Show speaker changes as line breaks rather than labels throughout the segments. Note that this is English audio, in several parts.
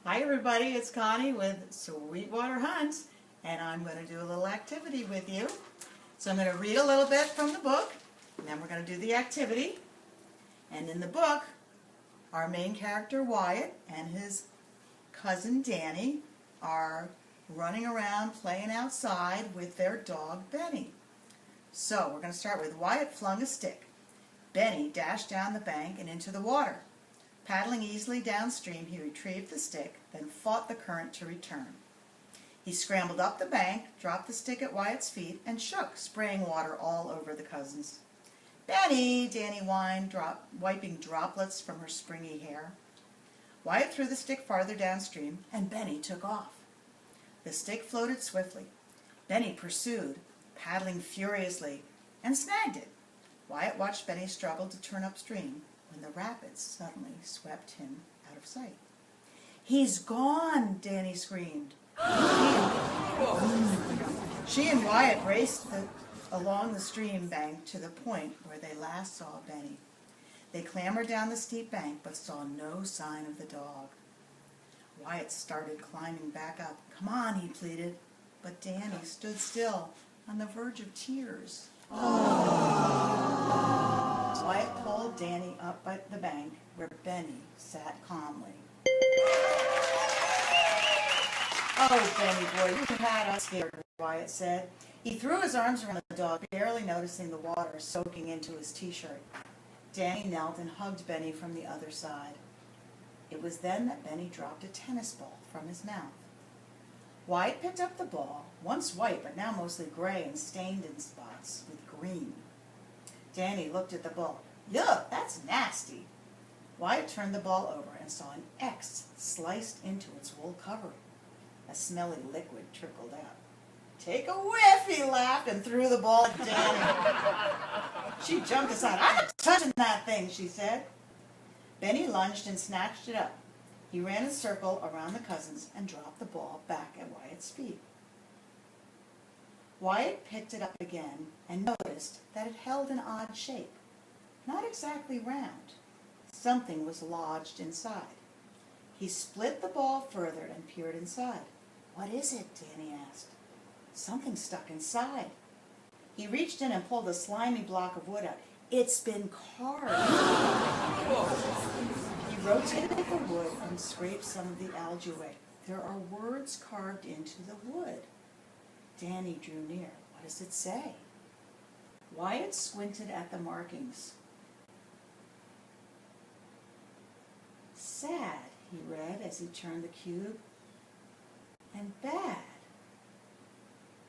Hi everybody, it's Connie with Sweetwater Hunts, and I'm going to do a little activity with you. So I'm going to read a little bit from the book, and then we're going to do the activity. And in the book, our main character Wyatt and his cousin Danny are running around playing outside with their dog Benny. So we're going to start with Wyatt flung a stick. Benny dashed down the bank and into the water. Paddling easily downstream, he retrieved the stick, then fought the current to return. He scrambled up the bank, dropped the stick at Wyatt's feet, and shook, spraying water all over the cousins. "Benny," Danny whined, wiping droplets from her springy hair. Wyatt threw the stick farther downstream, and Benny took off. The stick floated swiftly. Benny pursued, paddling furiously, and snagged it. Wyatt watched Benny struggle to turn upstream when the rapids suddenly swept him out of sight. "He's gone," Danny screamed. She and Wyatt raced along the stream bank to the point where they last saw Benny. They clambered down the steep bank but saw no sign of the dog. Wyatt started climbing back up. "Come on," he pleaded, but Danny stood still, on the verge of tears. Wyatt pulled Danny up by the bank where Benny sat calmly. "Oh, Benny boy, you had us scared," Wyatt said. He threw his arms around the dog, barely noticing the water soaking into his t-shirt. Danny knelt and hugged Benny from the other side. It was then that Benny dropped a tennis ball from his mouth. Wyatt picked up the ball, once white but now mostly gray and stained in spots with green. Danny looked at the ball. "Yuck, that's nasty." Wyatt turned the ball over and saw an X sliced into its wool covering. A smelly liquid trickled out. "Take a whiff," he laughed and threw the ball at Danny. She jumped aside. "I'm not touching that thing," she said. Benny lunged and snatched it up. He ran a circle around the cousins and dropped the ball back at Wyatt's feet. Wyatt picked it up again and noticed that it held an odd shape. Not exactly round. Something was lodged inside. He split the ball further and peered inside. "What is it?" Danny asked. "Something stuck inside." He reached in and pulled a slimy block of wood out. "It's been carved." He rotated the wood and scraped some of the algae away. "There are words carved into the wood." Danny drew near. "What does it say?" Wyatt squinted at the markings. "Sad," he read as he turned the cube, "and bad."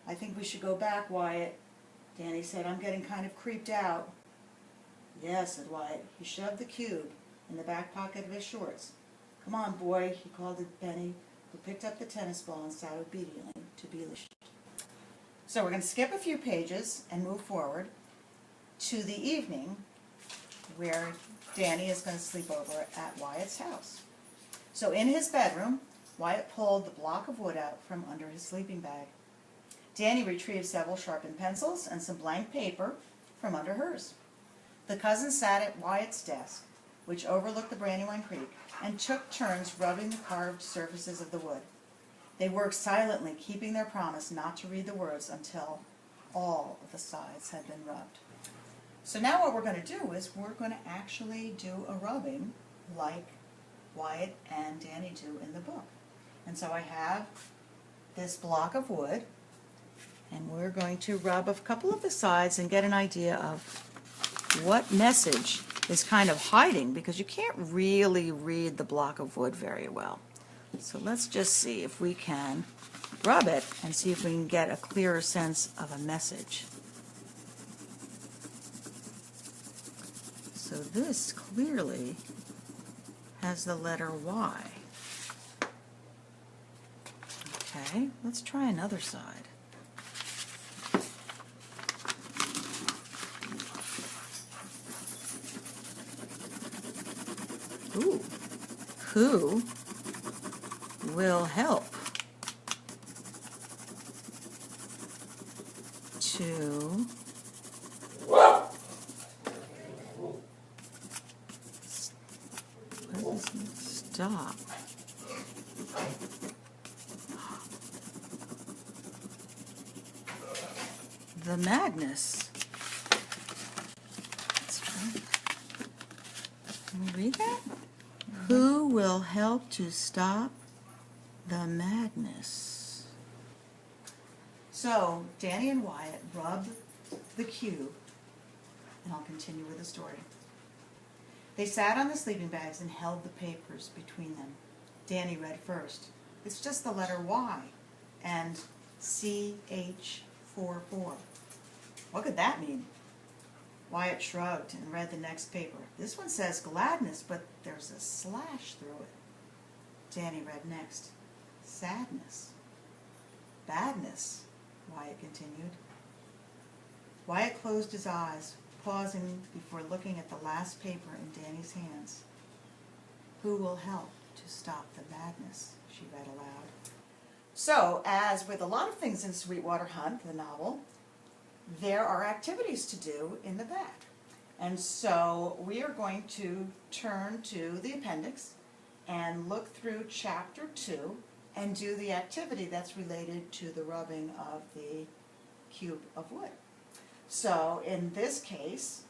"I think we should go back, Wyatt," Danny said. "I'm getting kind of creeped out." "Yes," said Wyatt. He shoved the cube in the back pocket of his shorts. "Come on, boy," he called to Benny, who picked up the tennis ball and sat obediently to be leashed. So we're going to skip a few pages and move forward to the evening where Danny is going to sleep over at Wyatt's house. So in his bedroom, Wyatt pulled the block of wood out from under his sleeping bag. Danny retrieved several sharpened pencils and some blank paper from under hers. The cousins sat at Wyatt's desk, which overlooked the Brandywine Creek, and took turns rubbing the carved surfaces of the wood. They worked silently, keeping their promise not to read the words until all of the sides had been rubbed. So now what we're going to do is we're going to actually do a rubbing like Wyatt and Danny do in the book. And so I have this block of wood, and we're going to rub a couple of the sides and get an idea of what message is kind of hiding, because you can't really read the block of wood very well. So let's just see if we can rub it and see if we can get a clearer sense of a message. So this clearly has the letter Y. Okay, let's try another side. Ooh, who will help to stop The madness. Let's try. Can we read that? Who will help to stop the madness? So, Danny and Wyatt rub the cube, and I'll continue with the story. They sat on the sleeping bags and held the papers between them. Danny read first. It's just the letter Y and CH44. What could that mean? Wyatt shrugged and read the next paper. This one says gladness, but there's a slash through it. Danny read next. Sadness. Badness, Wyatt continued. Wyatt closed his eyes, pausing before looking at the last paper in Danny's hands. Who will help to stop the madness, she read aloud. So, as with a lot of things in Sweetwater Hunt, the novel, there are activities to do in the back. And so we are going to turn to the appendix and look through chapter 2 and do the activity that's related to the rubbing of the cube of wood. So in this case,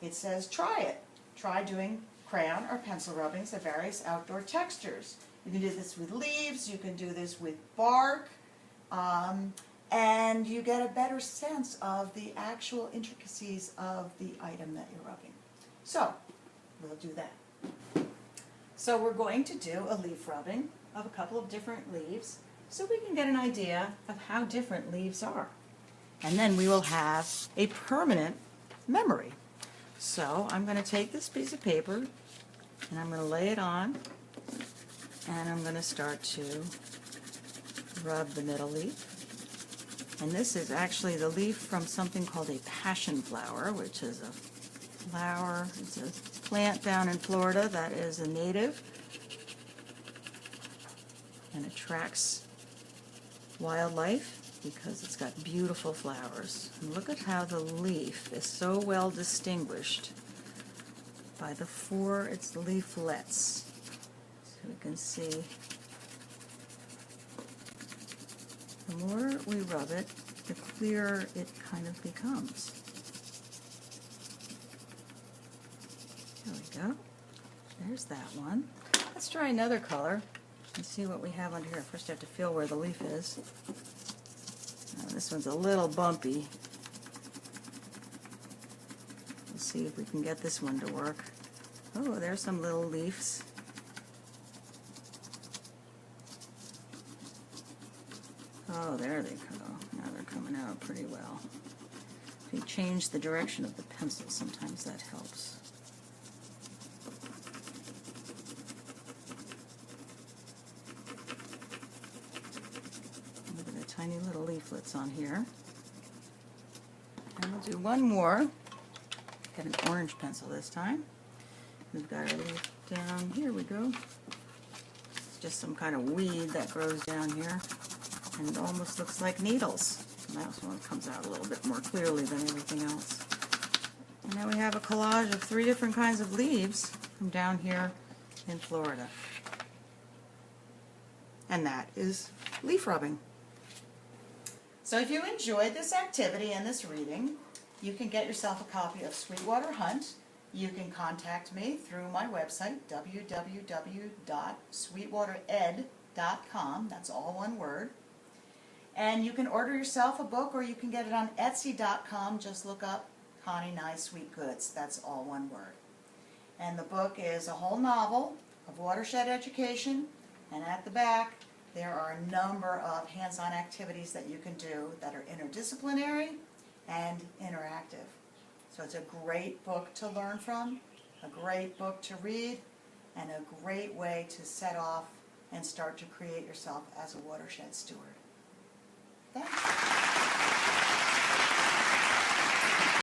it says try it. Try doing crayon or pencil rubbings of various outdoor textures. You can do this with leaves, you can do this with bark, and you get a better sense of the actual intricacies of the item that you're rubbing. So, we'll do that. So we're going to do a leaf rubbing of a couple of different leaves so we can get an idea of how different leaves are. And then we will have a permanent memory. So I'm going to take this piece of paper and I'm going to lay it on and I'm going to start to rub the middle leaf. And this is actually the leaf from something called a passion flower, which is a flower, it's a plant down in Florida that is a native and attracts wildlife because it's got beautiful flowers. And look at how the leaf is so well distinguished by the its leaflets. So we can see the more we rub it, the clearer it kind of becomes. There we go. There's that one. Let's try another color and see what we have under here. First I have to feel where the leaf is. This one's a little bumpy. Let's see if we can get this one to work. Oh, there's some little leaves. Oh, there they go. Now they're coming out pretty well. If you change the direction of the pencil, sometimes that helps. Look at the tiny little leaflets on here. And we'll do one more. Get an orange pencil this time. We've got our leaf down. Here we go. It's just some kind of weed that grows down here. And it almost looks like needles. And that one comes out a little bit more clearly than everything else. And now we have a collage of 3 different kinds of leaves from down here in Florida. And that is leaf rubbing. So if you enjoyed this activity and this reading, you can get yourself a copy of Sweetwater Hunt. You can contact me through my website, www.sweetwatered.com. That's all one word. And you can order yourself a book, or you can get it on Etsy.com. Just look up connienyesweetgoods. That's all one word. And the book is a whole novel of watershed education. And at the back, there are a number of hands-on activities that you can do that are interdisciplinary and interactive. So it's a great book to learn from, a great book to read, and a great way to set off and start to create yourself as a watershed steward. Thanks.